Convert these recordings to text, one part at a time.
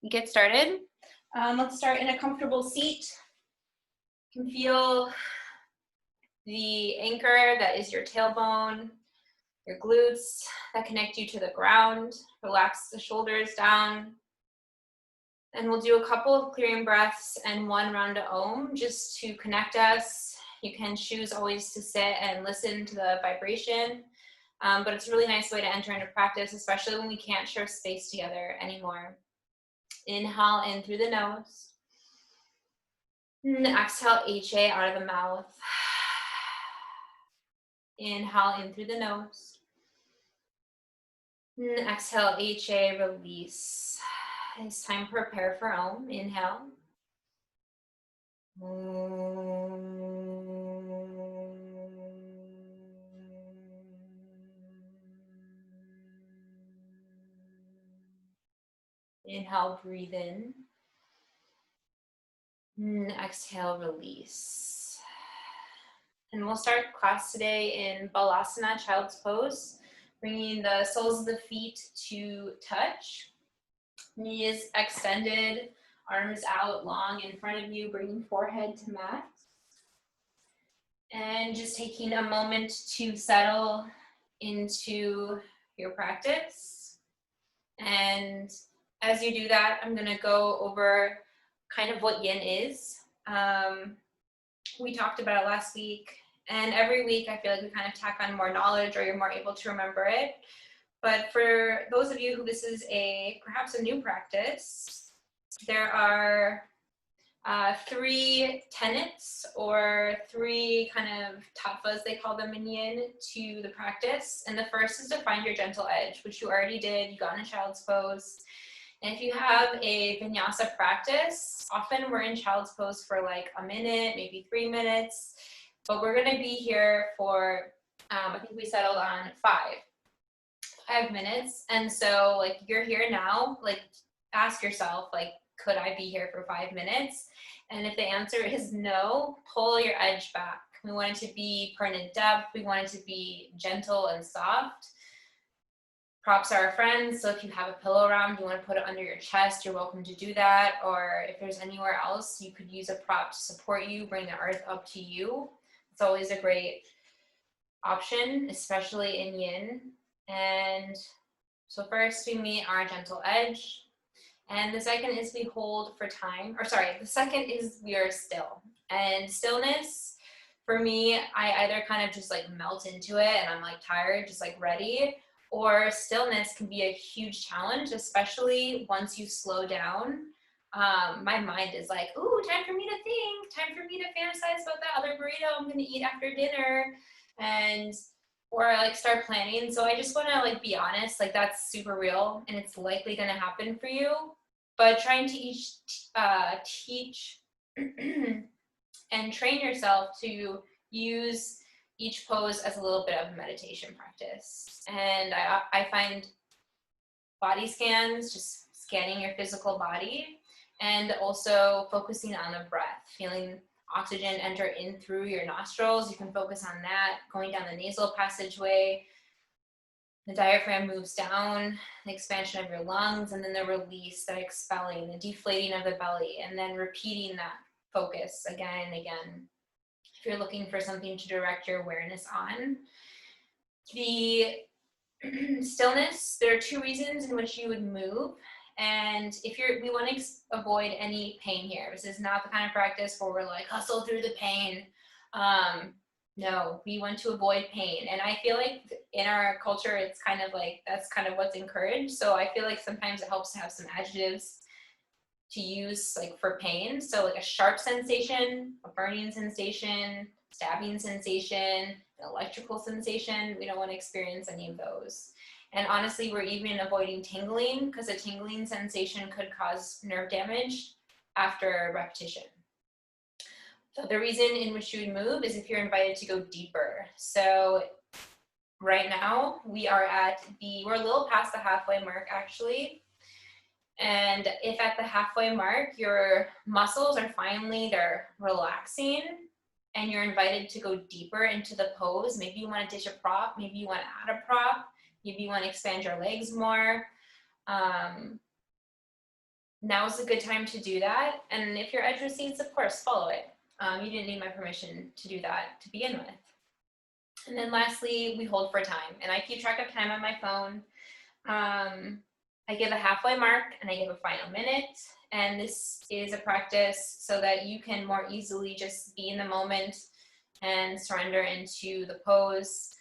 get started. Let's start in a comfortable seat. You can feel the anchor that is your tailbone, your glutes that connect you to the ground. Relax the shoulders down. And we'll do a couple of clearing breaths and one round of Om just to connect us. You can choose always to sit and listen to the vibration, but it's a really nice way to enter into practice, especially when we can't share space together anymore. Inhale in through the nose. And exhale HA out of the mouth. Inhale in through the nose. And exhale HA, release. It's time to prepare for Om. Inhale. Inhale, breathe in. And exhale, release. And we'll start class today in Balasana, Child's Pose, bringing the soles of the feet to touch. Knees extended, arms out long in front of you, bringing forehead to mat. And just taking a moment to settle into your practice. And as you do that, I'm gonna go over kind of what Yin is. We talked about it last week, and every week I feel like we kind of tack on more knowledge or you're more able to remember it. But for those of you who this is perhaps a new practice, there are 3 tenets or 3 kind of tattvas, they call them in Yin, to the practice. And the first is to find your gentle edge, which you already did. You got in a child's pose. And if you have a vinyasa practice, often we're in child's pose for like a minute, maybe 3 minutes, but we're gonna be here for, I think we settled on 5 minutes. And so like you're here now, like ask yourself, like, could I be here for 5 minutes? And if the answer is no, pull your edge back. We want it to be permanent depth. We want it to be gentle and soft. Props are our friends, so if you have a pillow around, you want to put it under your chest, you're welcome to do that. Or if there's anywhere else, you could use a prop to support you, bring the earth up to you. It's always a great option, especially in Yin. And so first we meet our gentle edge. And the second is we hold for time, the second is we are still. And stillness, for me, I either kind of just like melt into it and I'm like tired, just like ready, or stillness can be a huge challenge, especially once you slow down. My mind is like, ooh, time for me to think, time for me to fantasize about that other burrito I'm gonna eat after dinner, or like start planning. So I just wanna like be honest, like that's super real and it's likely gonna happen for you, but trying to teach and train yourself to use each pose as a little bit of a meditation practice. And I find body scans, just scanning your physical body, and also focusing on the breath, feeling oxygen enter in through your nostrils. You can focus on that, going down the nasal passageway. The diaphragm moves down, the expansion of your lungs, and then the release, the expelling, the deflating of the belly, and then repeating that focus again and again. If you're looking for something to direct your awareness on. The stillness, there are 2 reasons in which you would move. And we want to avoid any pain here. This is not the kind of practice where we're like, hustle through the pain. No, we want to avoid pain. And I feel like in our culture, it's kind of like, that's kind of what's encouraged. So I feel like sometimes it helps to have some adjectives to use like for pain. So like a sharp sensation, a burning sensation, stabbing sensation, an electrical sensation. We don't want to experience any of those. And honestly, we're even avoiding tingling because a tingling sensation could cause nerve damage after repetition. So the reason in which you would move is if you're invited to go deeper. So right now we're a little past the halfway mark actually. And if at the halfway mark, your muscles are they're relaxing and you're invited to go deeper into the pose, maybe you want to ditch a prop, maybe you want to add a prop, maybe you want to expand your legs more. now is a good time to do that. And if your edge recedes, of course, follow it. You didn't need my permission to do that to begin with. And then lastly, we hold for time. And I keep track of time on my phone. I give a halfway mark and I give a final minute. And this is a practice so that you can more easily just be in the moment and surrender into the pose.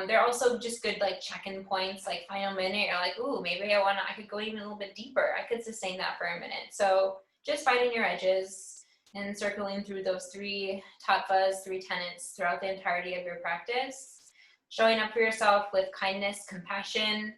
They're also just good like check-in points, like final minute, you're like, ooh, maybe I could go even a little bit deeper. I could sustain that for a minute. So just finding your edges and circling through those 3 tattvas, 3 tenets throughout the entirety of your practice. Showing up for yourself with kindness, compassion.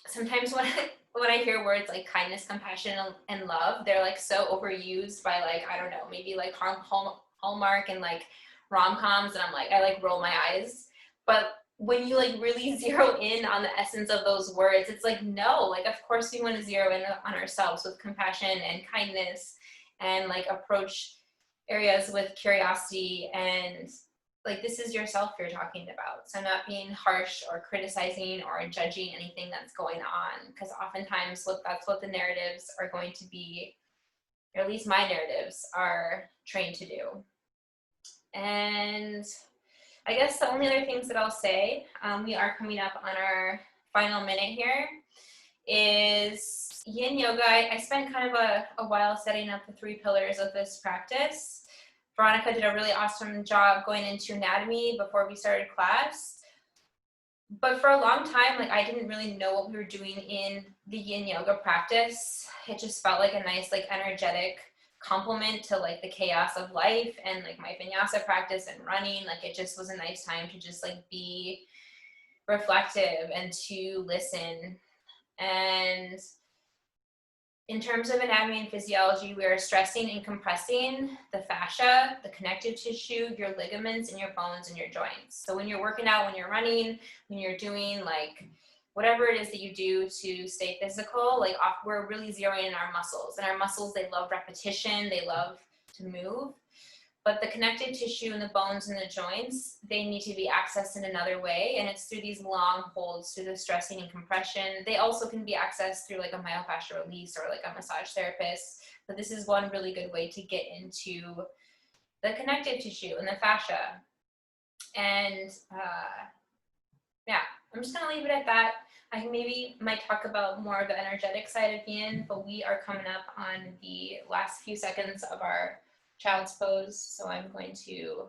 Sometimes when I hear words like kindness, compassion, and love, they're like so overused by like, I don't know, maybe like Hallmark and like rom-coms, and I'm like, I like roll my eyes. But when you like really zero in on the essence of those words, it's like, no, like of course we want to zero in on ourselves with compassion and kindness, and like approach areas with curiosity, and like this is yourself you're talking about. So not being harsh or criticizing or judging anything that's going on, because oftentimes that's what the narratives are going to be, or at least my narratives are trained to do. And I guess the only other things that I'll say, we are coming up on our final minute here, is Yin Yoga. I spent kind of a while setting up the 3 pillars of this practice. Veronica did a really awesome job going into anatomy before we started class. But for a long time, like I didn't really know what we were doing in the Yin Yoga practice. It just felt like a nice, like energetic complement to like the chaos of life and like my vinyasa practice and running. Like it just was a nice time to just like be reflective and to listen. And in terms of anatomy and physiology, we are stressing and compressing the fascia, the connective tissue, your ligaments, and your bones and your joints. So when you're working out, when you're running, when you're doing like whatever it is that you do to stay physical, like we're really zeroing in our muscles. And our muscles, they love repetition, they love to move. But the connective tissue and the bones and the joints, they need to be accessed in another way. And it's through these long holds, through the stressing and compression. They also can be accessed through like a myofascial release or like a massage therapist. But this is one really good way to get into the connective tissue and the fascia. And yeah, I'm just gonna leave it at that. I might talk about more of the energetic side of Yin, but we are coming up on the last few seconds of our child's pose, so I'm going to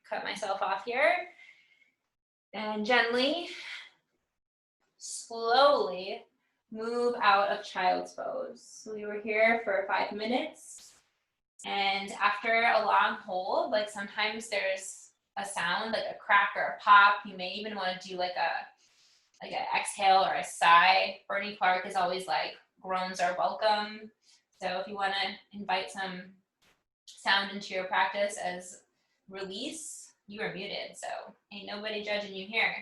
cut myself off here and gently, slowly move out of child's pose. So we were here for 5 minutes, and after a long hold, like sometimes there's a sound like a crack or a pop. You may even want to do like an exhale or a sigh. Bernie Clark is always like, groans are welcome. So if you want to invite some sound into your practice as release, you are muted, so ain't nobody judging you here.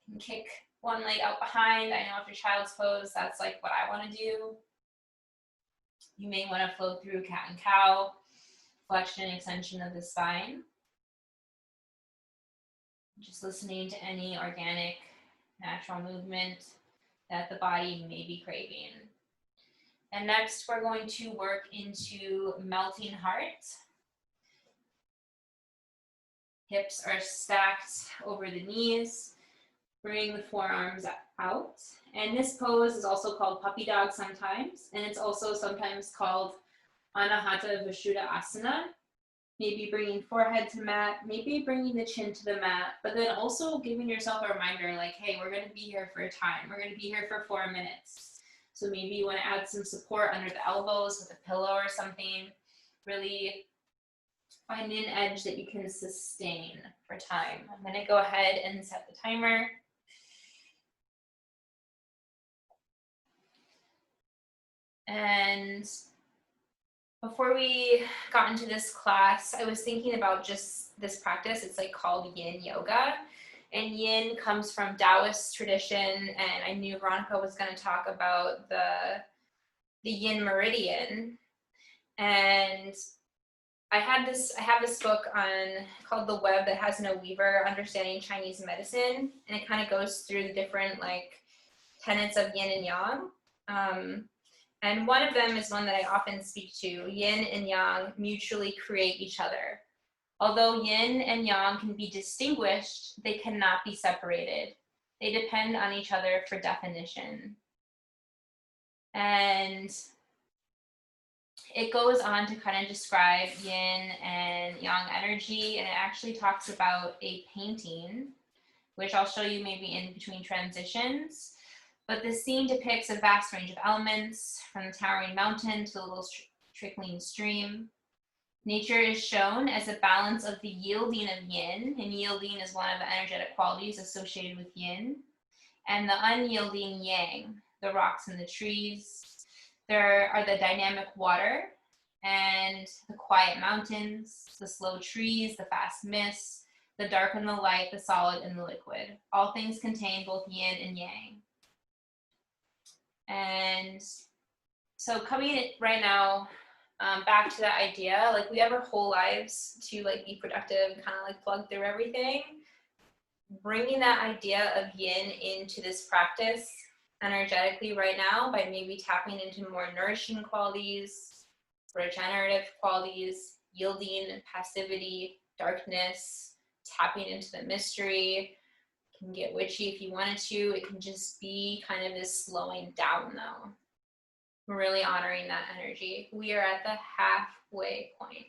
You can kick one leg out behind. I know after child's pose, that's like what I want to do. You may want to flow through cat and cow, flexion and extension of the spine. Just listening to any organic, natural movement that the body may be craving. And next, we're going to work into melting heart. Hips are stacked over the knees, bringing the forearms out. And this pose is also called puppy dog sometimes, and it's also sometimes called Anahata Vishuddha Asana. Maybe bringing forehead to mat, maybe bringing the chin to the mat, but then also giving yourself a reminder like, hey, we're going to be here for a time. We're going to be here for 4 minutes. So maybe you want to add some support under the elbows with a pillow or something. Really find an edge that you can sustain for time. I'm going to go ahead and set the timer. And before we got into this class, I was thinking about just this practice. It's like called Yin Yoga. And Yin comes from Taoist tradition, and I knew Veronica was going to talk about the Yin meridian. And I have this book called The Web That Has No Weaver, Understanding Chinese Medicine, and it kind of goes through the different like tenets of yin and yang. And one of them is one that I often speak to. Yin and yang mutually create each other. Although yin and yang can be distinguished, they cannot be separated. They depend on each other for definition. And it goes on to kind of describe yin and yang energy, and it actually talks about a painting, which I'll show you maybe in between transitions. But the scene depicts a vast range of elements, from the towering mountain to the little trickling stream. Nature is shown as a balance of the yielding of yin, and yielding is one of the energetic qualities associated with yin, and the unyielding yang, the rocks and the trees. There are the dynamic water and the quiet mountains, the slow trees, the fast mists, the dark and the light, the solid and the liquid. All things contain both yin and yang. And so coming right now, back to that idea, like we have our whole lives to like be productive, kind of like plug through everything. Bringing that idea of yin into this practice energetically right now by maybe tapping into more nourishing qualities, regenerative qualities, yielding, passivity, darkness, tapping into the mystery. It can get witchy if you wanted to. It can just be kind of this slowing down though. Really honoring that energy. We are at the halfway point.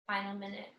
Final minute.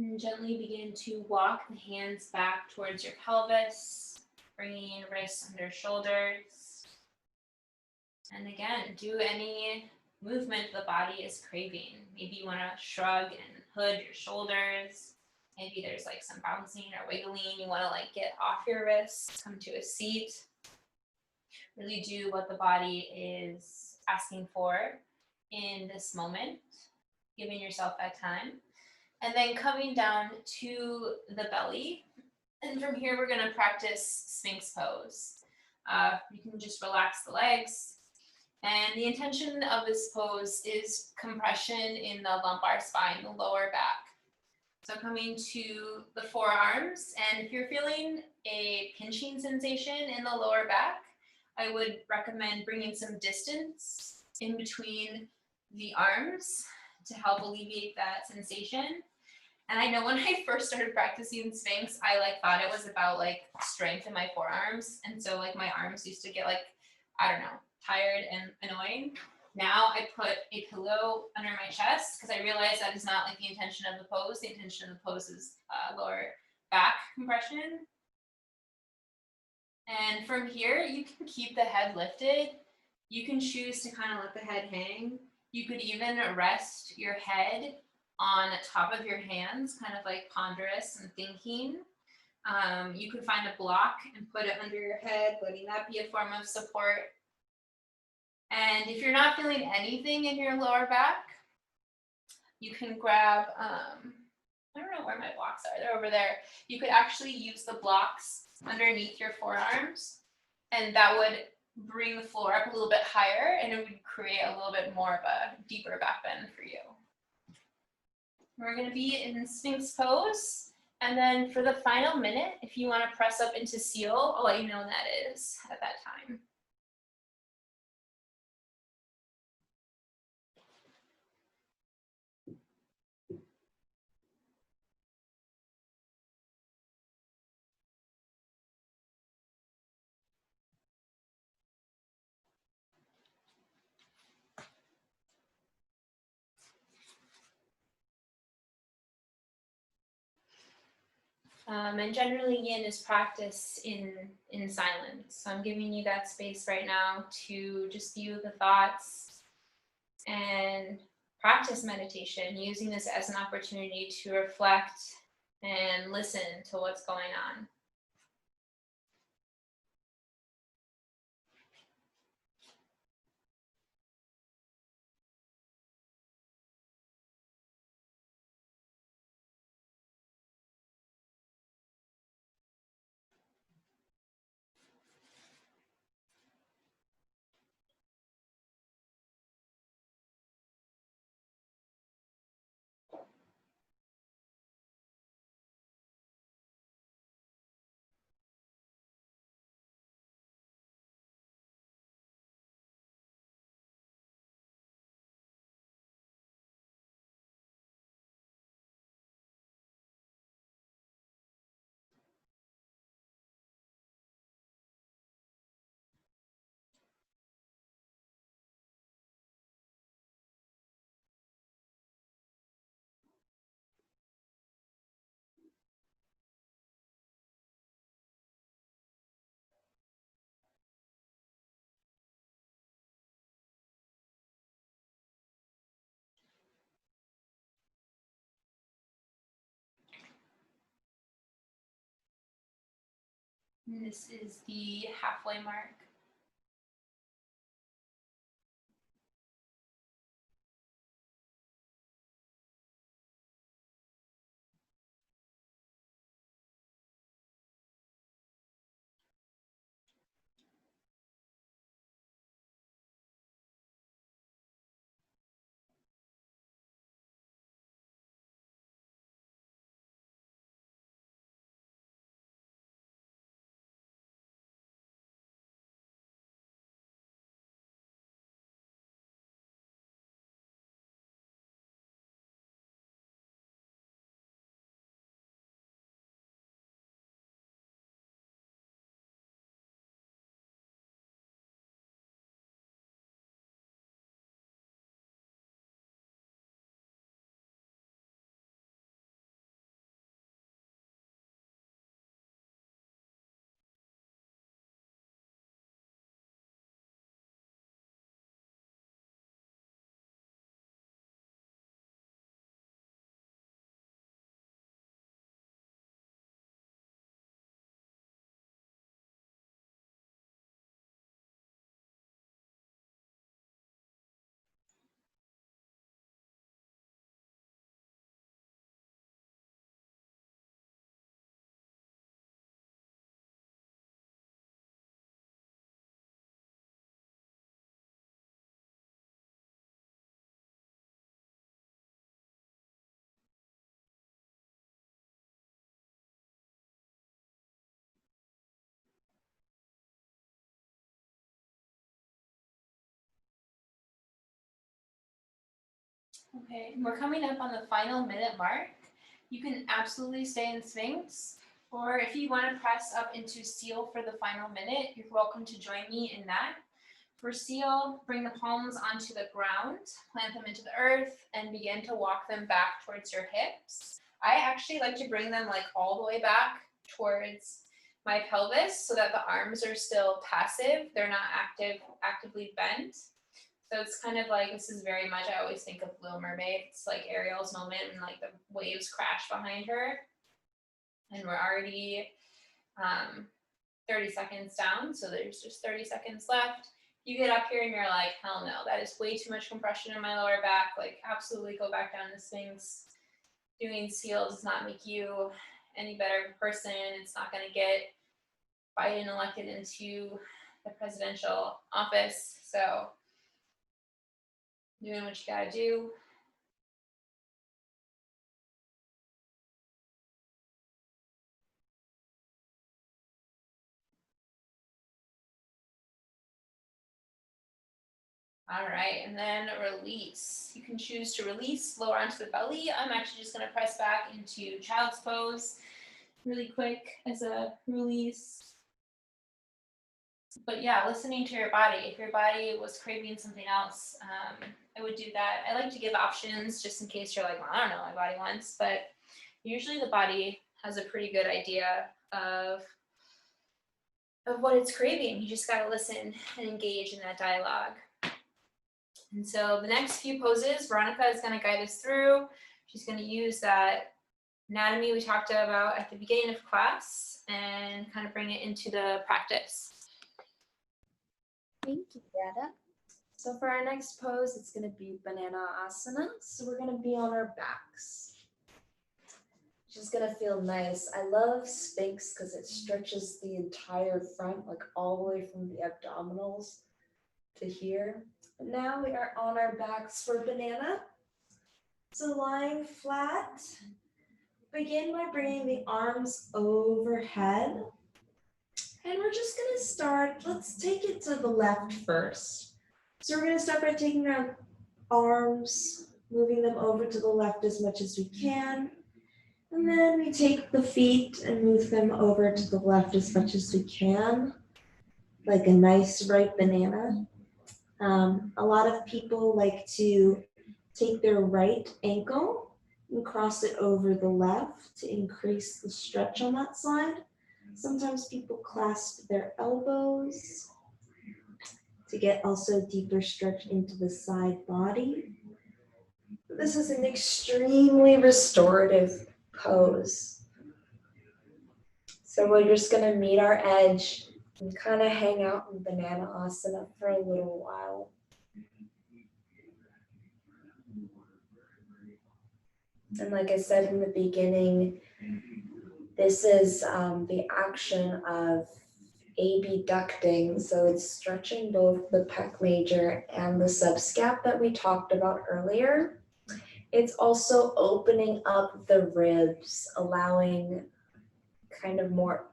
And gently begin to walk the hands back towards your pelvis, bringing wrists under shoulders. And again, do any movement the body is craving. Maybe you want to shrug and hood your shoulders. Maybe there's like some bouncing or wiggling. You want to like get off your wrists, come to a seat. Really do what the body is asking for in this moment, giving yourself that time. And then coming down to the belly. And from here, we're going to practice Sphinx pose. You can just relax the legs. And the intention of this pose is compression in the lumbar spine, the lower back. So coming to the forearms, and if you're feeling a pinching sensation in the lower back, I would recommend bringing some distance in between the arms to help alleviate that sensation. And I know when I first started practicing Sphinx, I like thought it was about like strength in my forearms. And so like my arms used to get like, I don't know, tired and annoying. Now I put a pillow under my chest because I realized that is not like the intention of the pose. The intention of the pose is lower back compression. And from here, you can keep the head lifted. You can choose to kind of let the head hang. You could even rest your head on top of your hands, kind of like ponderous and thinking. You could find a block and put it under your head, letting that be a form of support. And if you're not feeling anything in your lower back, You can grab, I don't know where my blocks are, they're over there. You could actually use the blocks underneath your forearms, and that would bring the floor up a little bit higher, and it would create a little bit more of a deeper back bend for you. We're going to be in Sphinx pose, and then for the final minute, if you want to press up into seal, I'll let you know when that is at that time. And generally Yin is practiced in silence. So I'm giving you that space right now to just be with the thoughts and practice meditation, using this as an opportunity to reflect and listen to what's going on. And this is the halfway mark. Okay, we're coming up on the final minute mark. You can absolutely stay in Sphinx, or if you want to press up into seal for the final minute, you're welcome to join me in that. For seal, bring the palms onto the ground, plant them into the earth, and begin to walk them back towards your hips. I actually like to bring them like all the way back towards my pelvis so that the arms are still passive. They're not actively bent. So it's kind of like, this is very much, I always think of Little Mermaid. It's like Ariel's moment and like the waves crash behind her. And we're already 30 seconds down, so there's just 30 seconds left. You get up here and you're like, hell no, that is way too much compression in my lower back. Like, absolutely go back down to Sphinx. Doing seals does not make you any better of a person. It's not going to get Biden elected into the presidential office. So, doing what you got to do. All right, and then release. You can choose to release, lower onto the belly. I'm actually just gonna press back into child's pose really quick as a release. But yeah, listening to your body. If your body was craving something else, I would do that. I like to give options just in case you're like, well, I don't know what my body wants, but usually the body has a pretty good idea of what it's craving. You just gotta listen and engage in that dialogue. And so the next few poses, Veronica is going to guide us through. She's going to use that anatomy we talked about at the beginning of class and kind of bring it into the practice. Thank you, Greta. So for our next pose, it's going to be banana asana. So we're going to be on our backs. Which is going to feel nice. I love Sphinx because it stretches the entire front, like all the way from the abdominals to here. But now we are on our backs for banana. So lying flat, begin by bringing the arms overhead. And we're just gonna start, let's take it to the left first. So we're gonna start by taking our arms, moving them over to the left as much as we can. And then we take the feet and move them over to the left as much as we can, like a nice ripe banana. A lot of people like to take their right ankle and cross it over the left to increase the stretch on that side. Sometimes people clasp their elbows to get also deeper stretch into the side body. This is an extremely restorative pose. So we're just going to meet our edge and kind of hang out in banana asana for a little while. And like I said in the beginning, this is the action of abducting. So it's stretching both the pec major and the subscap that we talked about earlier. It's also opening up the ribs, allowing kind of more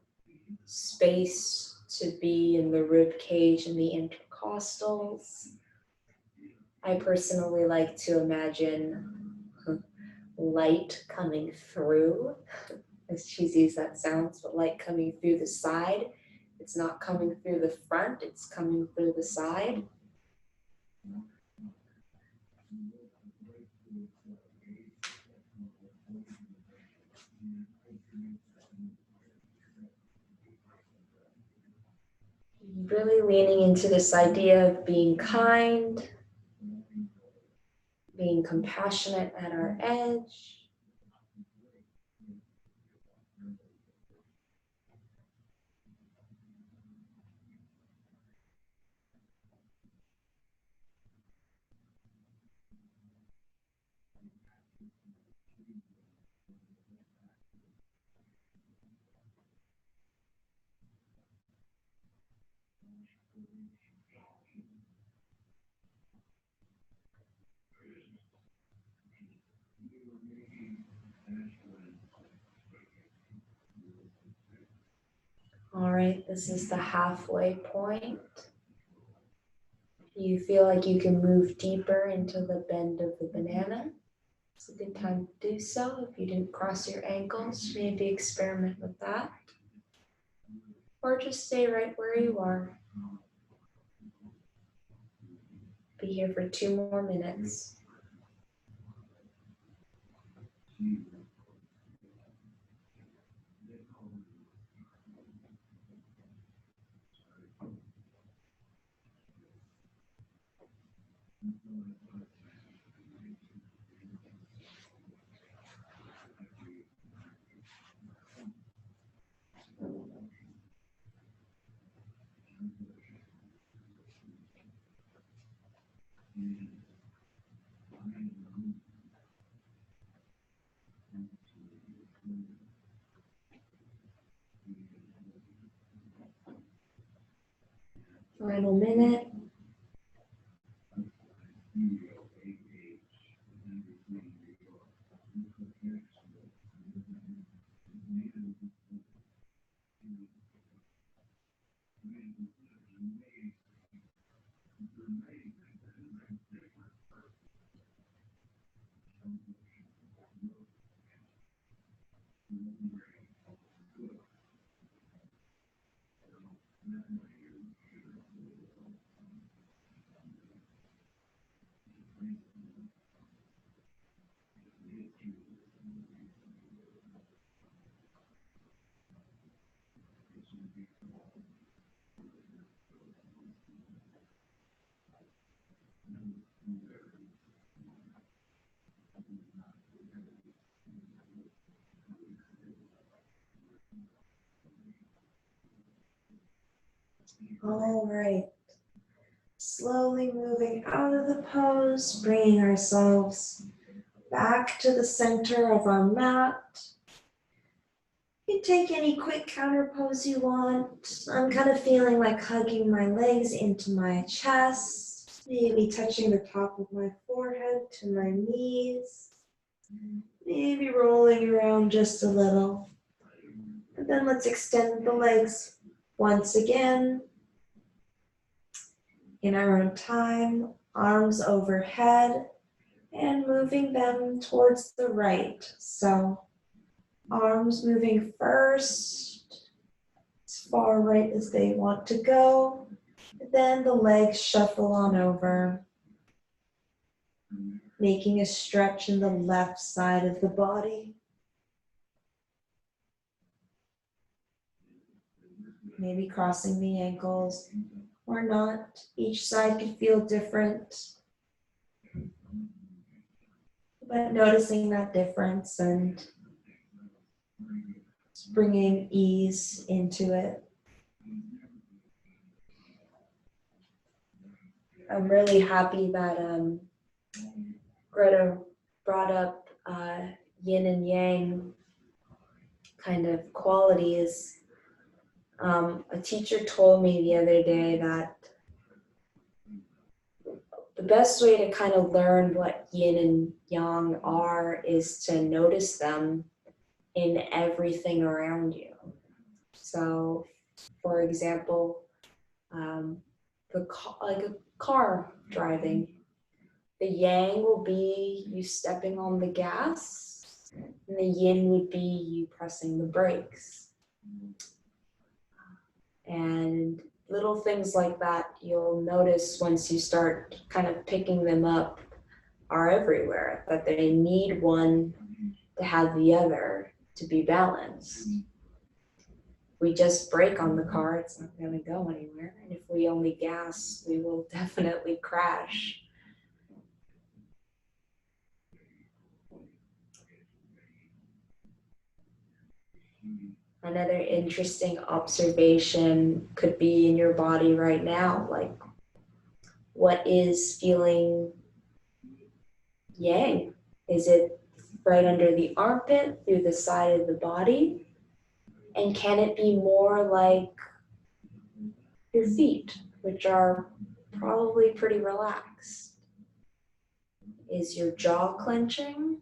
space to be in the rib cage and the intercostals. I personally like to imagine light coming through, as cheesy as that sounds, but light coming through the side. It's not coming through the front, it's coming through the side. Really leaning into this idea of being kind, being compassionate at our edge. All right, this is the halfway point. You feel like you can move deeper into the bend of the banana. It's a good time to do so. If you didn't cross your ankles, maybe experiment with that. Or just stay right where you are. Be here for 2 more minutes. Final minute. All right. Slowly moving out of the pose, bringing ourselves back to the center of our mat. You can take any quick counter pose you want. I'm kind of feeling like hugging my legs into my chest, maybe touching the top of my forehead to my knees, maybe rolling around just a little. And then let's extend the legs once again. In our own time, arms overhead and moving them towards the right. So arms moving first, as far right as they want to go. Then the legs shuffle on over, making a stretch in the left side of the body. Maybe crossing the ankles or not. Each side could feel different. But noticing that difference and bringing ease into it. I'm really happy that Greta brought up yin and yang kind of qualities. A teacher told me the other day that the best way to kind of learn what yin and yang are is to notice them in everything around you. So, for example, like a car driving, the yang will be you stepping on the gas, and the yin would be you pressing the brakes. And little things like that you'll notice once you start kind of picking them up are everywhere, that they need one to have the other to be balanced. If we just brake on the car, it's not going to go anywhere. And if we only gas, we will definitely crash. Another interesting observation could be in your body right now, like what is feeling yang? Is it right under the armpit, through the side of the body? And can it be more like your feet, which are probably pretty relaxed? Is your jaw clenching?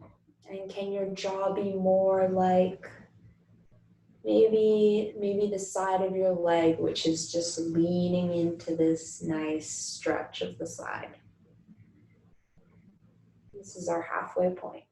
And can your jaw be more like maybe the side of your leg, which is just leaning into this nice stretch of the side? This is our halfway point.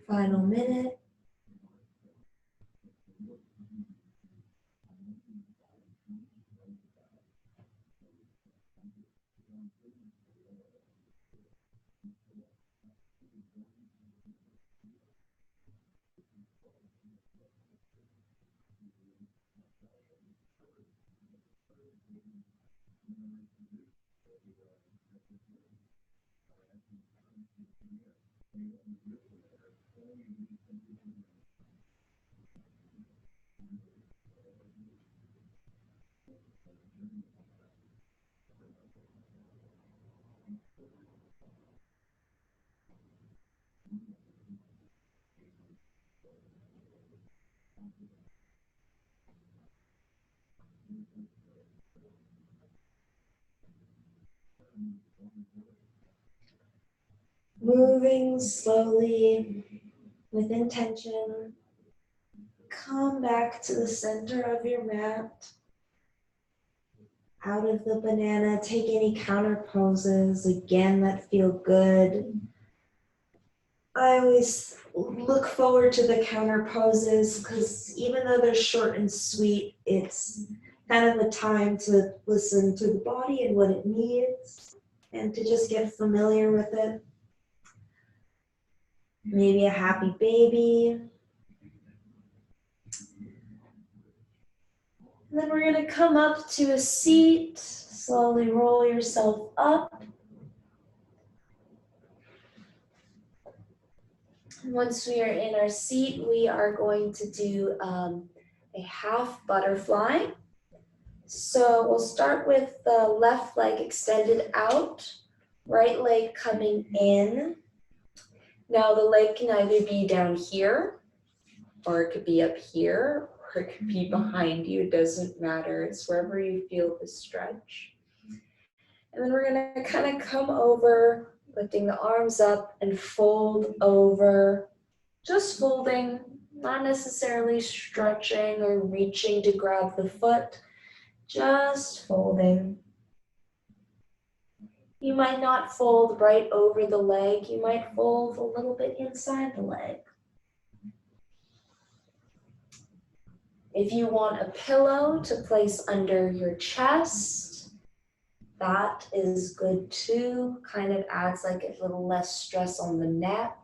Final minute. Moving slowly with intention. Come back to the center of your mat. Out of the banana, take any counter poses, again, that feel good. I always look forward to the counter poses because even though they're short and sweet, it's kind of a time to listen to the body and what it needs and to just get familiar with it. Maybe a happy baby. And then we're gonna come up to a seat, slowly roll yourself up. Once we are in our seat, we are going to do a half butterfly. So we'll start with the left leg extended out, right leg coming in. Now the leg can either be down here, or it could be up here, or it could be behind you. It doesn't matter. It's wherever you feel the stretch. And then we're gonna kind of come over, lifting the arms up and fold over. Just folding, not necessarily stretching or reaching to grab the foot, just folding. You might not fold right over the leg, you might fold a little bit inside the leg. If you want a pillow to place under your chest, that is good too. Kind of adds like a little less stress on the neck.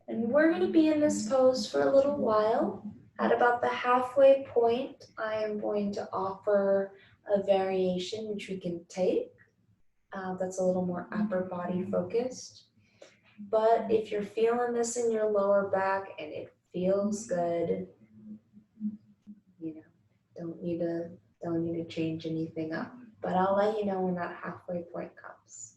And we're going to be in this pose for a little while. At about the halfway point, I am going to offer a variation which we can take. That's a little more upper body focused. But if you're feeling this in your lower back and it feels good, you know, don't need to change anything up. But I'll let you know when that halfway point comes.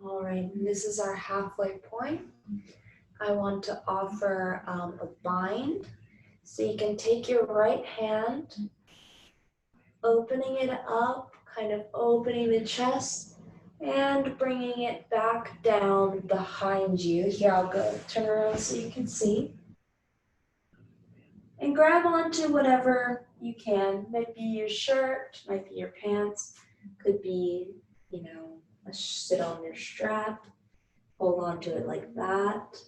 All right, this is our halfway point. I want to offer a bind. So you can take your right hand, opening it up, kind of opening the chest, and bringing it back down behind you. Here, I'll go turn around so you can see. And grab onto whatever you can. Might be your shirt, might be your pants, could be, sit on your strap. Hold on to it like that.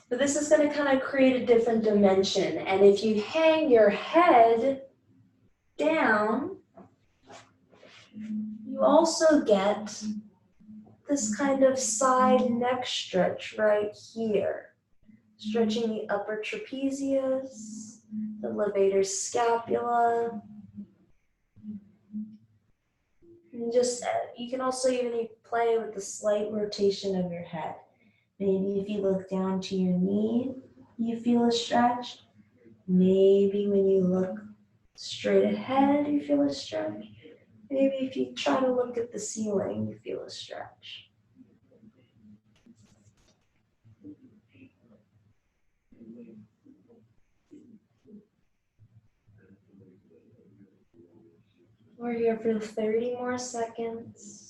But this is going to kind of create a different dimension. And if you hang your head down, You also get this kind of side neck stretch right here, stretching the upper trapezius, the levator scapula. And just, you can also even play with the slight rotation of your head. Maybe if you look down to your knee, you feel a stretch. Maybe when you look straight ahead, you feel a stretch. Maybe if you try to look at the ceiling, you feel a stretch. We're here for 30 more seconds.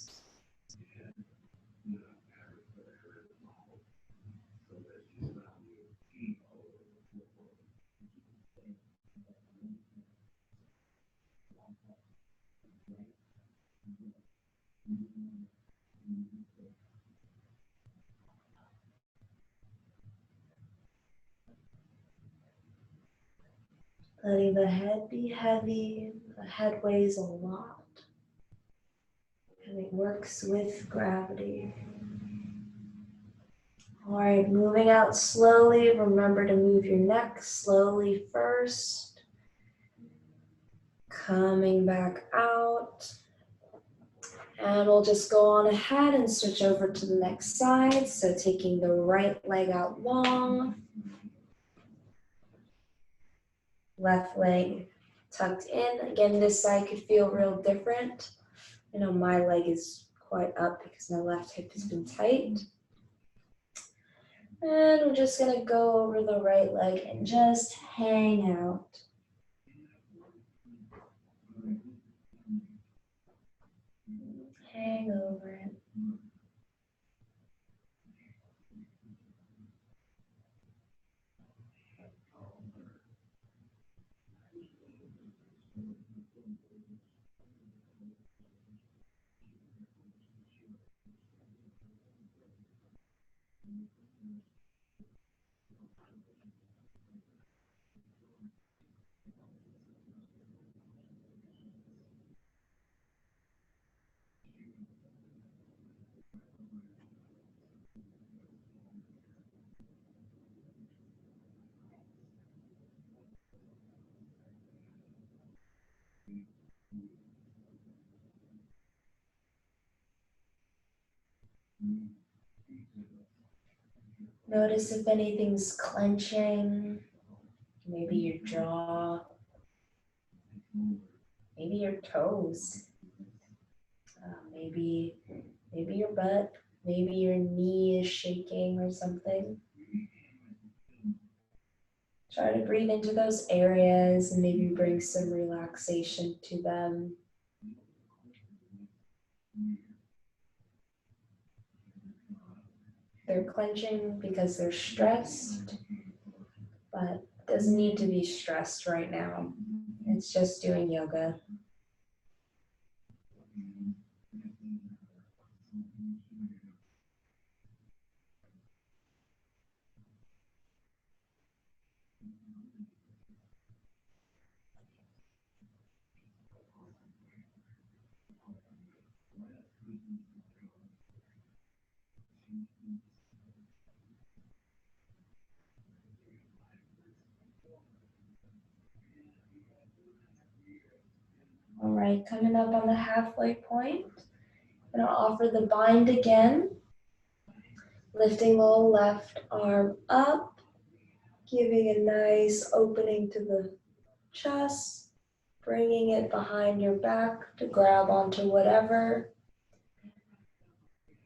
Letting the head be heavy. The head weighs a lot. And it works with gravity. All right, moving out slowly. Remember to move your neck slowly first. Coming back out. And we'll just go on ahead and switch over to the next side. So taking the right leg out long. Left leg tucked in. Again, this side could feel real different. You know, my leg is quite up because my left hip has been tight. And we're just gonna go over the right leg and just hang out. Hang over it. Notice if anything's clenching, maybe your jaw, maybe your toes, maybe your butt, maybe your knee is shaking or something. Try to breathe into those areas and maybe bring some relaxation to them. They're clenching because they're stressed, but it doesn't need to be stressed right now. It's just doing yoga. All right, coming up on the halfway point, I'm gonna offer the bind again. Lifting the left arm up, giving a nice opening to the chest, bringing it behind your back to grab onto whatever.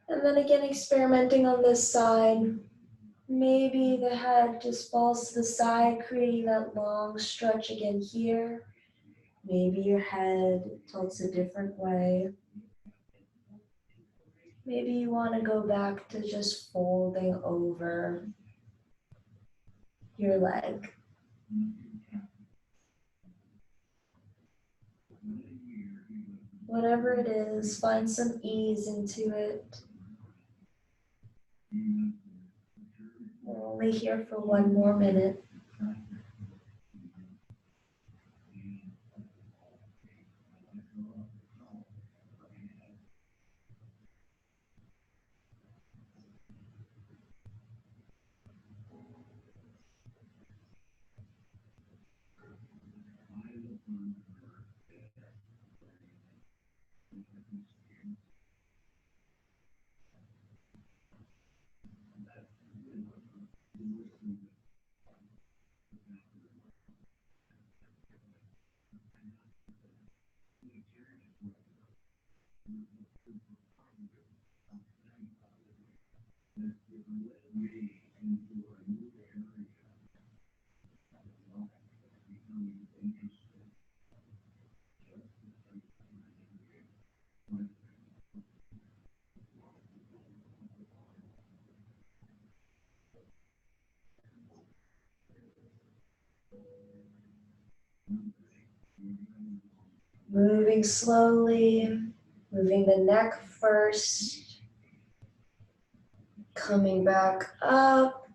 And then again, experimenting on this side. Maybe the head just falls to the side, creating that long stretch again here. Maybe your head tilts a different way. Maybe you want to go back to just folding over your leg. Whatever it is, find some ease into it. We're only here for one more minute. Moving slowly, moving the neck first, coming back up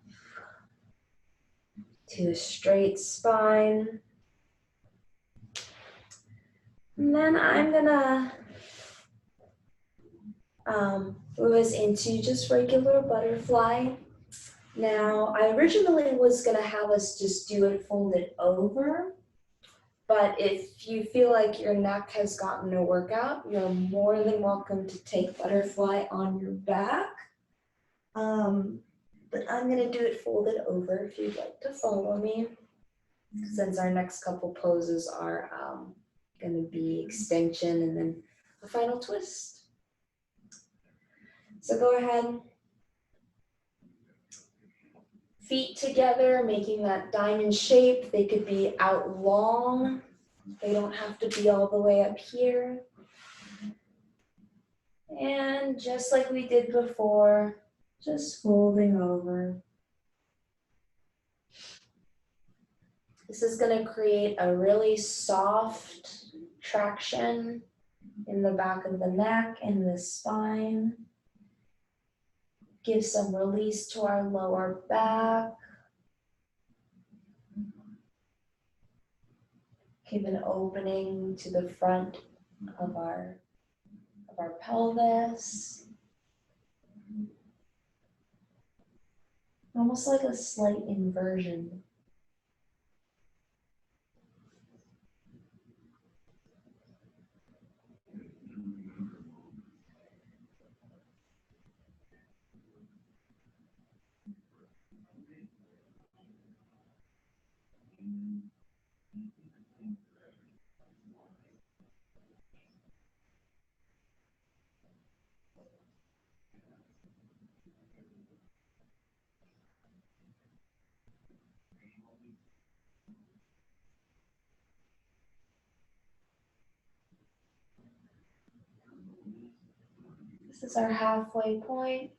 to a straight spine. And then I'm gonna move us into just regular butterfly. Now, I originally was gonna have us just do it folded over, but if you feel like your neck has gotten a workout, you're more than welcome to take butterfly on your back. But I'm gonna do it folded over if you'd like to follow me, since our next couple poses are gonna be extension and then a final twist. So go ahead. Feet together, making that diamond shape. They could be out long. They don't have to be all the way up here. And just like we did before, just folding over. This is going to create a really soft traction in the back of the neck and the spine. Give some release to our lower back. Give an opening to the front of our pelvis. Almost like a slight inversion. This is our halfway point.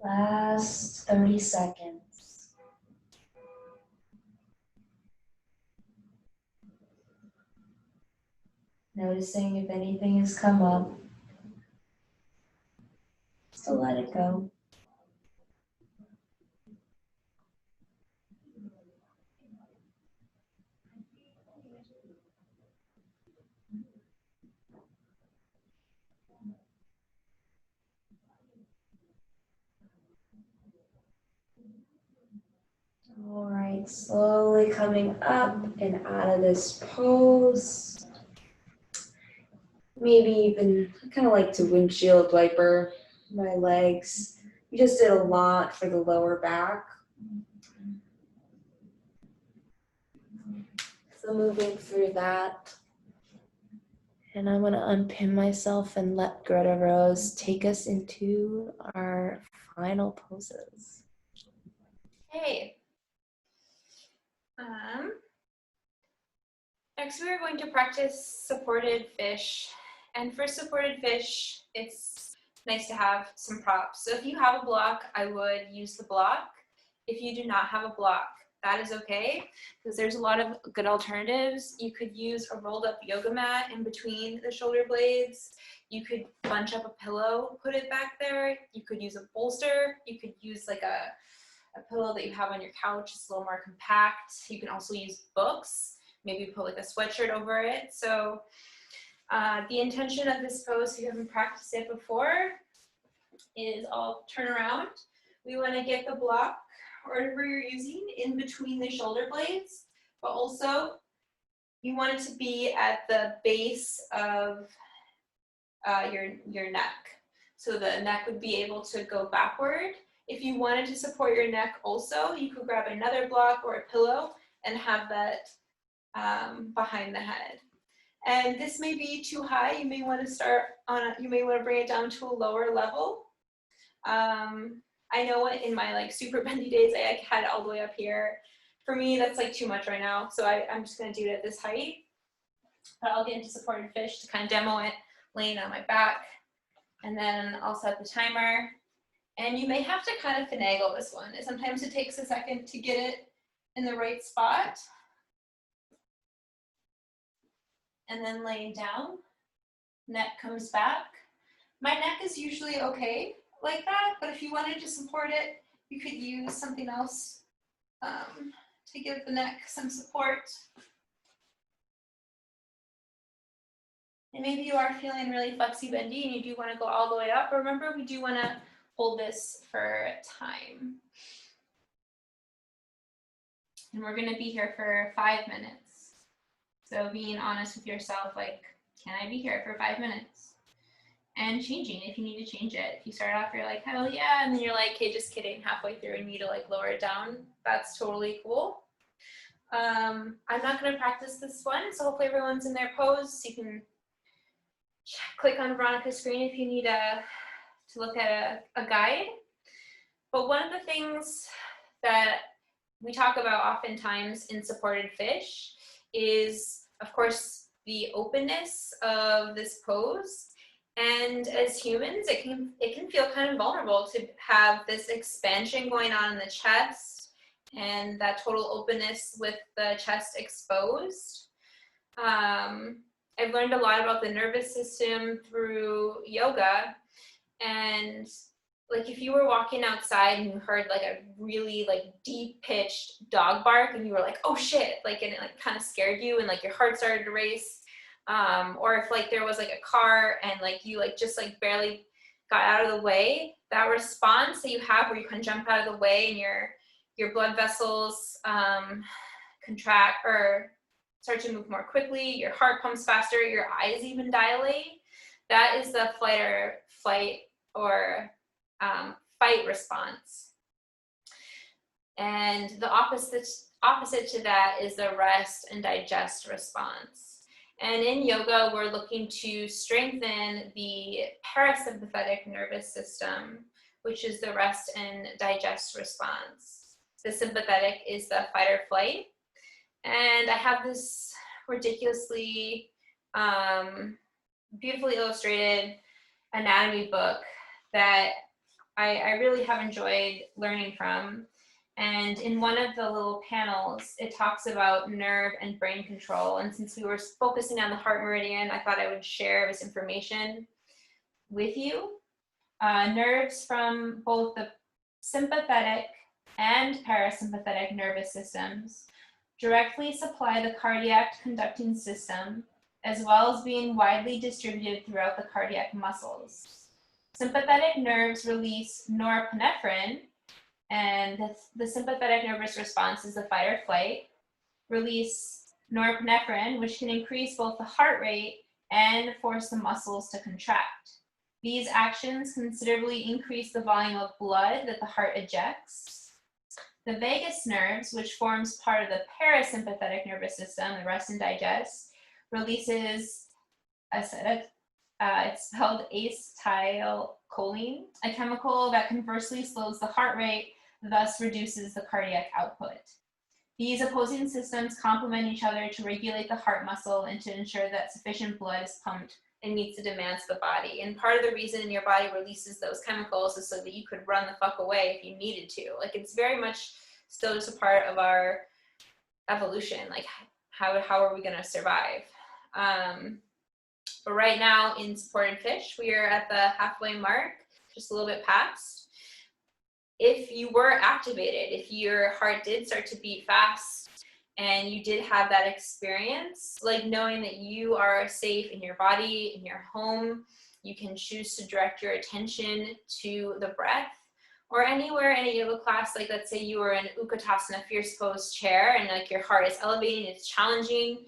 Last 30 seconds. Noticing if anything has come up. So let it go. All right, slowly coming up and out of this pose. Maybe even, I kind of like to windshield wiper my legs. We just did a lot for the lower back. So moving through that. And I'm gonna unpin myself and let Greta Rose take us into our final poses. Hey. Next we are going to practice supported fish. And for supported fish, it's nice to have some props. So if you have a block, I would use the block. If you do not have a block, that is okay, because there's a lot of good alternatives. You could use a rolled up yoga mat in between the shoulder blades. You could bunch up a pillow, put it back there. You could use a bolster. You could use like a pillow that you have on your couch. It's a little more compact. You can also use books. Maybe put like a sweatshirt over it. So the intention of this pose, if you haven't practiced it before, is I'll turn around. We want to get the block, or whatever you're using, in between the shoulder blades, but also you want it to be at the base of your neck. So the neck would be able to go backward. If you wanted to support your neck also, you could grab another block or a pillow and have that behind the head. And this may be too high. You may want to start on, you may want to bring it down to a lower level. I know in my like super bendy days, I had it all the way up here. For me, that's like too much right now. So I'm just gonna do it at this height. But I'll get into supported fish to kind of demo it, laying on my back. And then I'll set the timer. And you may have to kind of finagle this one. Sometimes it takes a second to get it in the right spot. And then laying down, neck comes back. My neck is usually okay like that, but if you wanted to support it, you could use something else to give the neck some support. And maybe you are feeling really flexy bendy and you do want to go all the way up. But remember, we do want to hold this for time. And we're going to be here for 5 minutes. So being honest with yourself, like, can I be here for 5 minutes? And changing if you need to change it. If you start off, you're like, hell yeah, and then you're like, hey, just kidding, halfway through and you need to like lower it down. That's totally cool. I'm not going to practice this one, so hopefully everyone's in their pose. You can click on Veronica's screen if you need to look at a guide. But one of the things that we talk about oftentimes in supported fish is, of course, the openness of this pose. And as humans, it can feel kind of vulnerable to have this expansion going on in the chest and that total openness with the chest exposed. I've learned a lot about the nervous system through yoga, and like if you were walking outside and you heard like a really like deep pitched dog bark and you were like, oh shit, like, and it like kind of scared you and like your heart started to race. Or if like there was like a car and like you like just like barely got out of the way, that response that you have where you can jump out of the way and your blood vessels contract or start to move more quickly, your heart pumps faster, your eyes even dilate, that is the flight or fight response. And the opposite to that is the rest and digest response. And in yoga, we're looking to strengthen the parasympathetic nervous system, which is the rest and digest response. The sympathetic is the fight or flight. And I have this ridiculously beautifully illustrated anatomy book that I really have enjoyed learning from. And in one of the little panels, it talks about nerve and brain control. And since we were focusing on the heart meridian, I thought I would share this information with you. Nerves from both the sympathetic and parasympathetic nervous systems directly supply the cardiac conducting system, as well as being widely distributed throughout the cardiac muscles. Sympathetic nerves release norepinephrine, and the sympathetic nervous response is the fight or flight, release norepinephrine, which can increase both the heart rate and force the muscles to contract. These actions considerably increase the volume of blood that the heart ejects. The vagus nerves, which forms part of the parasympathetic nervous system, the rest and digest, releases it's spelled acetylcholine, a chemical that conversely slows the heart rate, thus reduces the cardiac output. These opposing systems complement each other to regulate the heart muscle and to ensure that sufficient blood is pumped and meets the demands of the body. And part of the reason your body releases those chemicals is so that you could run the fuck away if you needed to. Like, it's very much still just a part of our evolution. Like, how are we gonna survive? But right now in supported fish, we are at the halfway mark, just a little bit past. If you were activated, if your heart did start to beat fast and you did have that experience, like knowing that you are safe in your body, in your home, you can choose to direct your attention to the breath, or anywhere in a yoga class, like let's say you were in Utkatasana, fierce pose chair, and like your heart is elevating, it's challenging,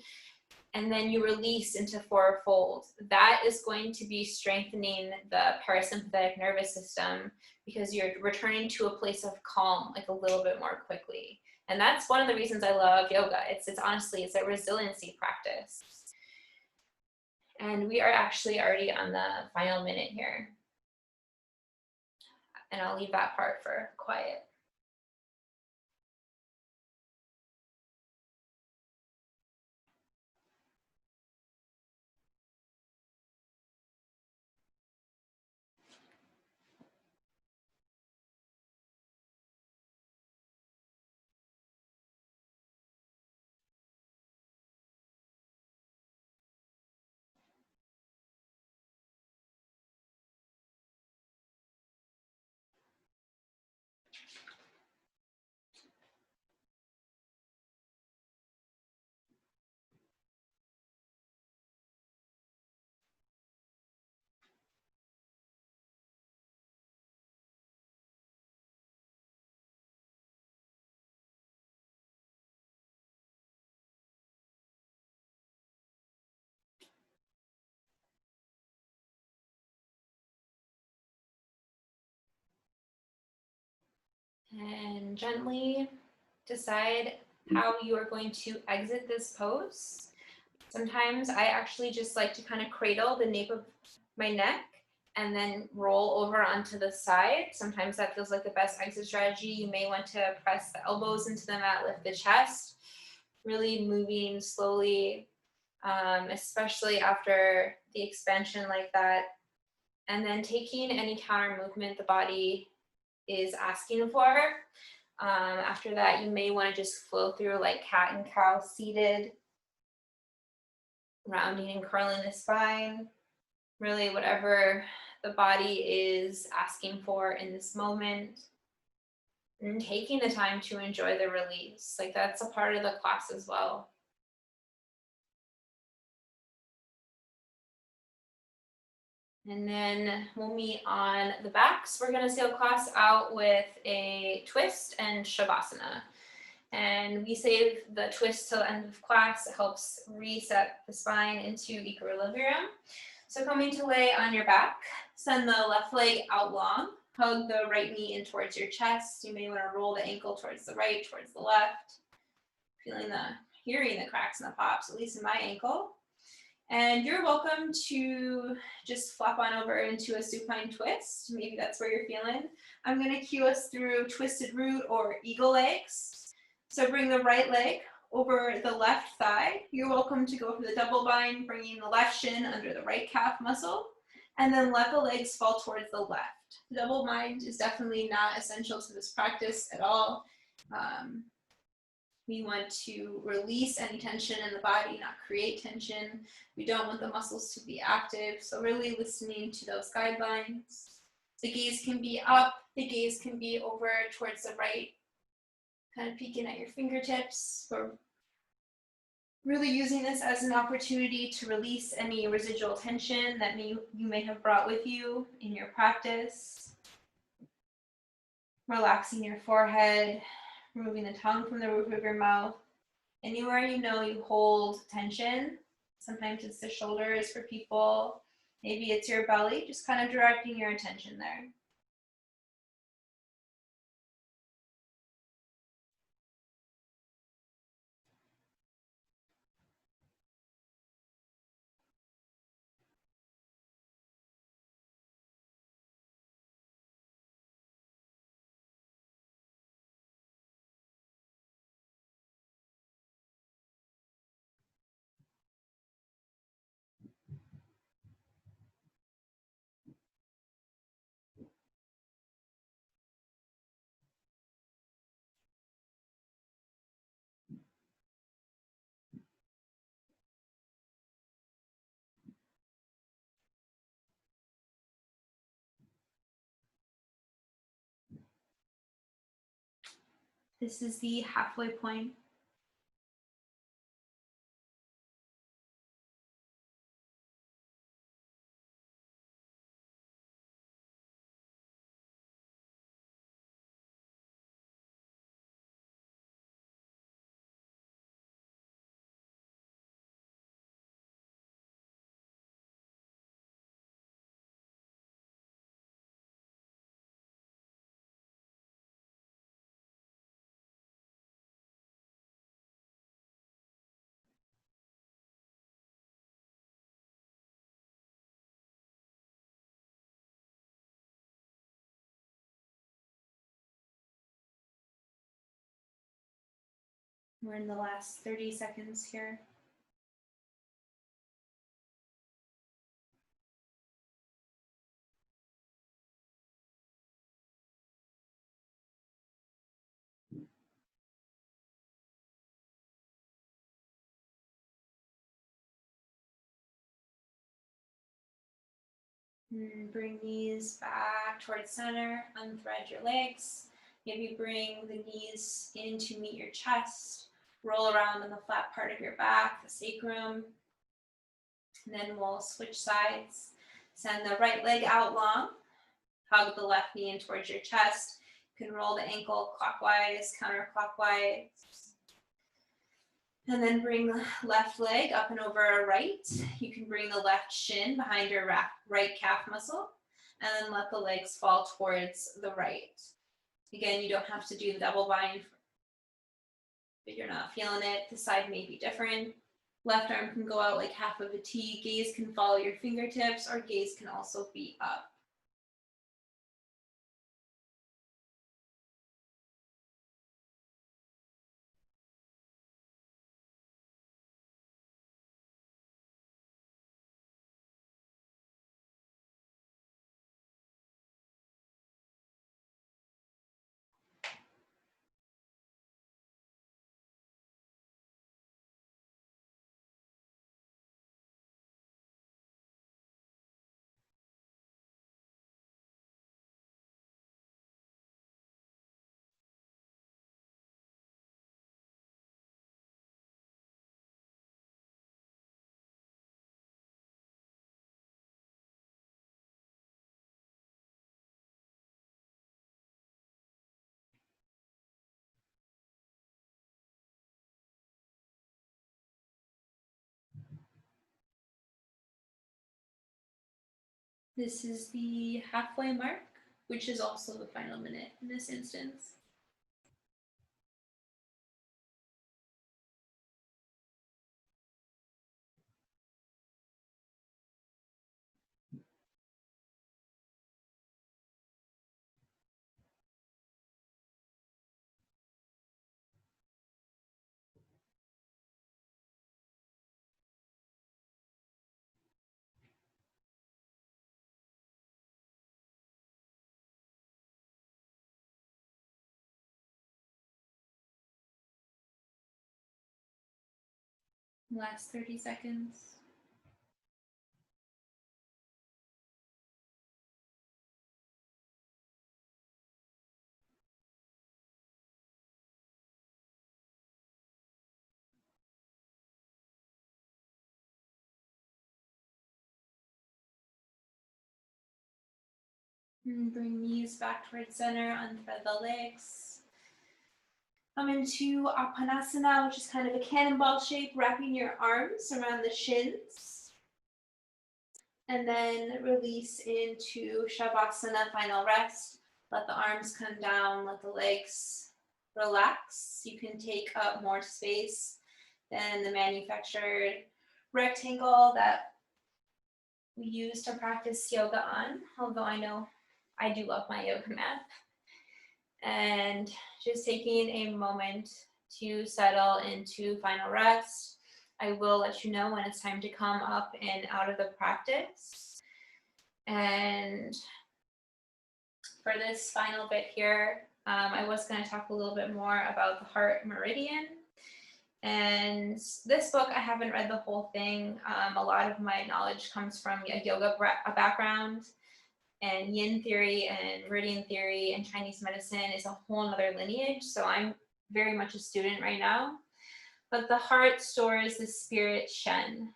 and then you release into forward fold. That is going to be strengthening the parasympathetic nervous system because you're returning to a place of calm like a little bit more quickly. And that's one of the reasons I love yoga. It's honestly, it's a resiliency practice. And we are actually already on the final minute here. And I'll leave that part for quiet. And gently decide how you are going to exit this pose. Sometimes I actually just like to kind of cradle the nape of my neck and then roll over onto the side. Sometimes that feels like the best exit strategy. You may want to press the elbows into the mat, lift the chest, really moving slowly, especially after the expansion like that. And then taking any counter movement the body is asking for. After that, you may want to just flow through like cat and cow seated, rounding and curling the spine, really whatever the body is asking for in this moment, and taking the time to enjoy the release. Like that's a part of the class as well. And then we'll meet on the backs. We're gonna sail class out with a twist and shavasana. And we save the twist till the end of class. It helps reset the spine into equilibrium. So coming to lay on your back, send the left leg out long, hug the right knee in towards your chest. You may want to roll the ankle towards the right, towards the left, hearing the cracks and the pops, at least in my ankle. And you're welcome to just flop on over into a supine twist. Maybe that's where you're feeling. I'm going to cue us through twisted root or eagle legs. So bring the right leg over the left thigh. You're welcome to go for the double bind, bringing the left shin under the right calf muscle, and then let the legs fall towards the left. The double bind is definitely not essential to this practice at all. We want to release any tension in the body, not create tension. We don't want the muscles to be active. So really listening to those guidelines. The gaze can be up, the gaze can be over towards the right, kind of peeking at your fingertips. We're really using this as an opportunity to release any residual tension that you may have brought with you in your practice. Relaxing your forehead, removing the tongue from the roof of your mouth. Anywhere you know you hold tension, sometimes it's the shoulders for people, maybe it's your belly, just kind of directing your attention there. This is the halfway point. We're in the last 30 seconds here. And bring knees back towards center, unthread your legs. Maybe bring the knees in to meet your chest. Roll around on the flat part of your back, the sacrum. And then we'll switch sides. Send the right leg out long. Hug the left knee in towards your chest. You can roll the ankle clockwise, counterclockwise. And then bring the left leg up and over right. You can bring the left shin behind your right calf muscle. And then let the legs fall towards the right. Again, you don't have to do the double bind. If you're not feeling it, the side may be different. Left arm can go out like half of a T. Gaze can follow your fingertips, or gaze can also be up. This is the halfway mark, which is also the final minute in this instance. Last 30 seconds. And bring knees back towards center, unthread the legs. Come into Apanasana, which is kind of a cannonball shape, wrapping your arms around the shins. And then release into Shavasana, final rest. Let the arms come down, let the legs relax. You can take up more space than the manufactured rectangle that we use to practice yoga on, although I know I do love my yoga mat. And just taking a moment to settle into final rest. I will let you know when it's time to come up and out of the practice. And for this final bit here, I was going to talk a little bit more about the heart meridian. And this book, I haven't read the whole thing. A lot of my knowledge comes from a yoga background, and yin theory and meridian theory and Chinese medicine is a whole other lineage. So I'm very much a student right now. But the heart stores the spirit Shen.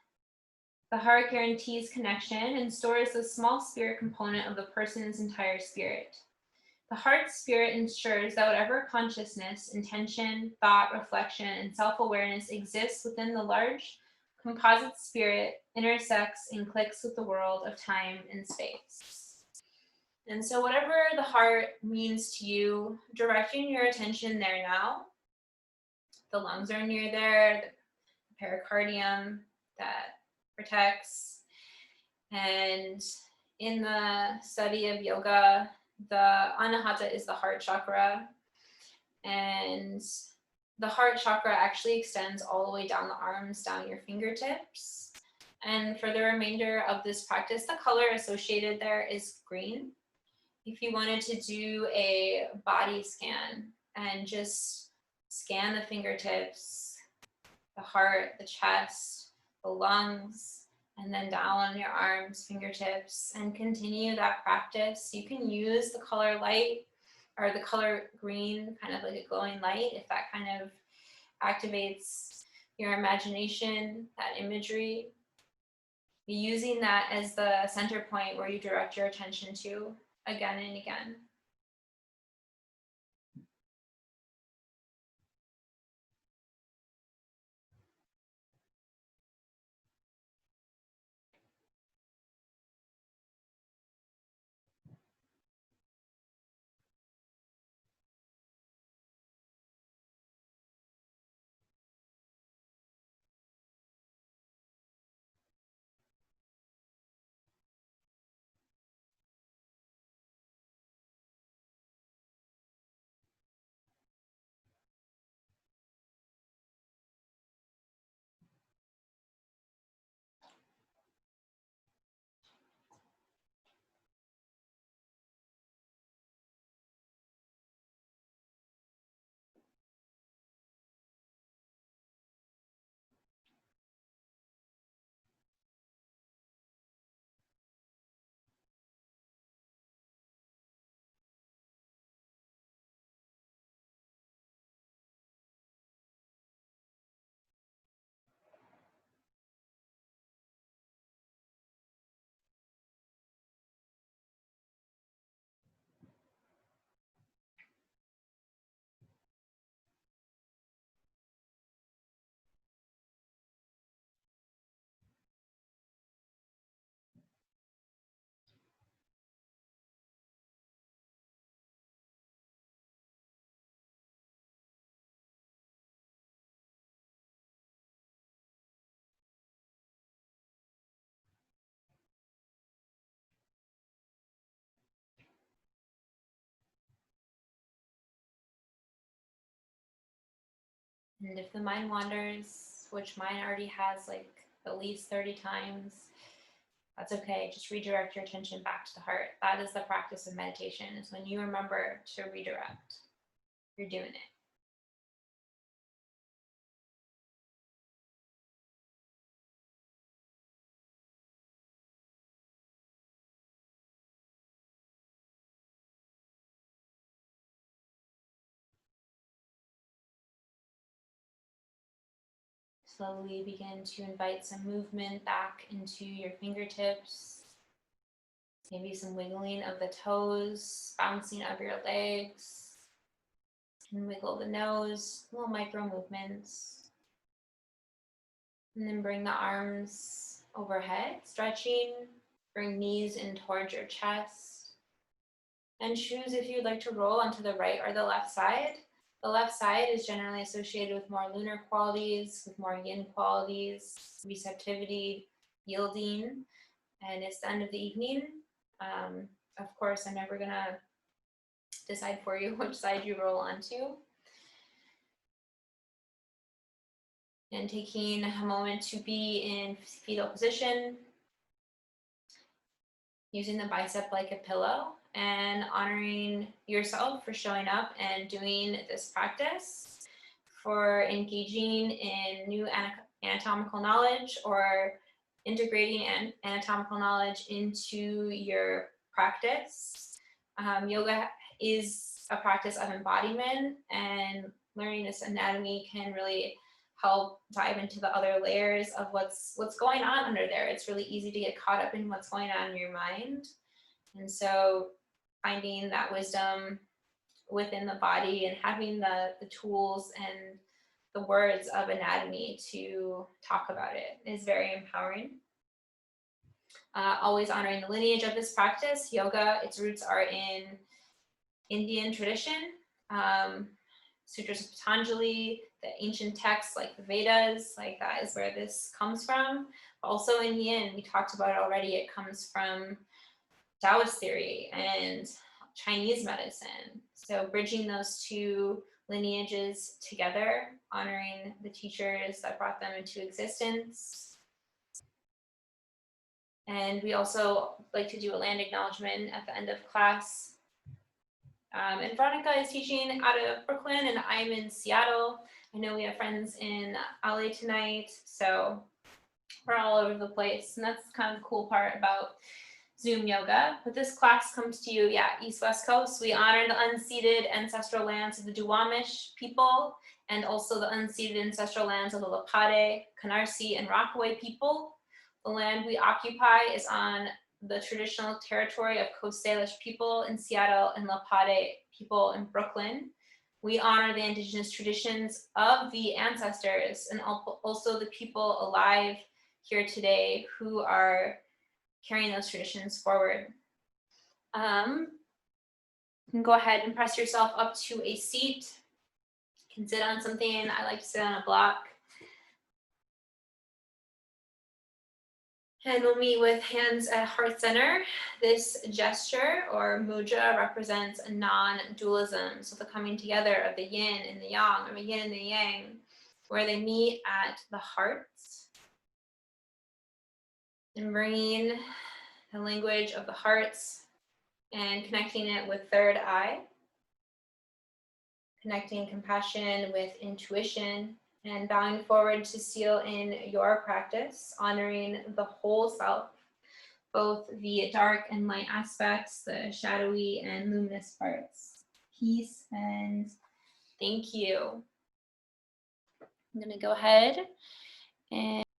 The heart guarantees connection and stores the small spirit component of the person's entire spirit. The heart spirit ensures that whatever consciousness, intention, thought, reflection, and self-awareness exists within the large composite spirit intersects and clicks with the world of time and space. And so whatever the heart means to you, directing your attention there now. The lungs are near there, the pericardium that protects. And in the study of yoga, the anahata is the heart chakra. And The heart chakra actually extends all the way down the arms, down your fingertips. And for the remainder of this practice, the color associated there is green. If you wanted to do a body scan and just scan the fingertips, the heart, the chest, the lungs, and then down your arms, fingertips, and continue that practice, you can use the color light or the color green, kind of like a glowing light, if that kind of activates your imagination, that imagery. Using that as the center point where you direct your attention to again and again. And if the mind wanders, which mine already has like at least 30 times, that's okay. Just redirect your attention back to the heart. That is the practice of meditation, is when you remember to redirect. You're doing it. Slowly begin to invite some movement back into your fingertips. Maybe some wiggling of the toes, bouncing of your legs. And wiggle the nose, little micro movements. And then bring the arms overhead, stretching. Bring knees in towards your chest. And choose if you'd like to roll onto the right or the left side. The left side is generally associated with more lunar qualities, with more yin qualities, receptivity, yielding, and it's the end of the evening. Of course, I'm never gonna decide for you which side you roll onto. And taking a moment to be in fetal position, using the bicep like a pillow, and honoring yourself for showing up and doing this practice, for engaging in new anatomical knowledge or integrating anatomical knowledge into your practice. Yoga is a practice of embodiment, and learning this anatomy can really help dive into the other layers of what's going on under there. It's really easy to get caught up in what's going on in your mind. And so finding that wisdom within the body and having the tools and the words of anatomy to talk about it is very empowering. Always honoring the lineage of this practice. Yoga, its roots are in Indian tradition. Sutras of Patanjali, the ancient texts like the Vedas, like that is where this comes from. Also in Yin, we talked about it already, it comes from Taoist theory and Chinese medicine. So bridging those two lineages together, honoring the teachers that brought them into existence. And we also like to do a land acknowledgement at the end of class. And Veronica is teaching out of Brooklyn and I'm in Seattle. I know we have friends in LA tonight, so we're all over the place. And that's kind of the cool part about Zoom yoga. But this class comes to you, East West Coast. We honor the unceded ancestral lands of the Duwamish people and also the unceded ancestral lands of the Lapade, Canarsie, and Rockaway people. The land we occupy is on the traditional territory of Coast Salish people in Seattle and Lapade people in Brooklyn. We honor the indigenous traditions of the ancestors and also the people alive here today who are carrying those traditions forward. You can go ahead and press yourself up to a seat. You can sit on something. I like to sit on a block. And we'll meet with hands at heart center. This gesture or mudra represents a non-dualism. So the coming together of the yin and the yang, or the yin and the yang, where they meet at the heart. And bringing the language of the hearts and connecting it with third eye. Connecting compassion with intuition and bowing forward to seal in your practice, honoring the whole self, both the dark and light aspects, the shadowy and luminous parts. Peace and thank you. I'm going to go ahead and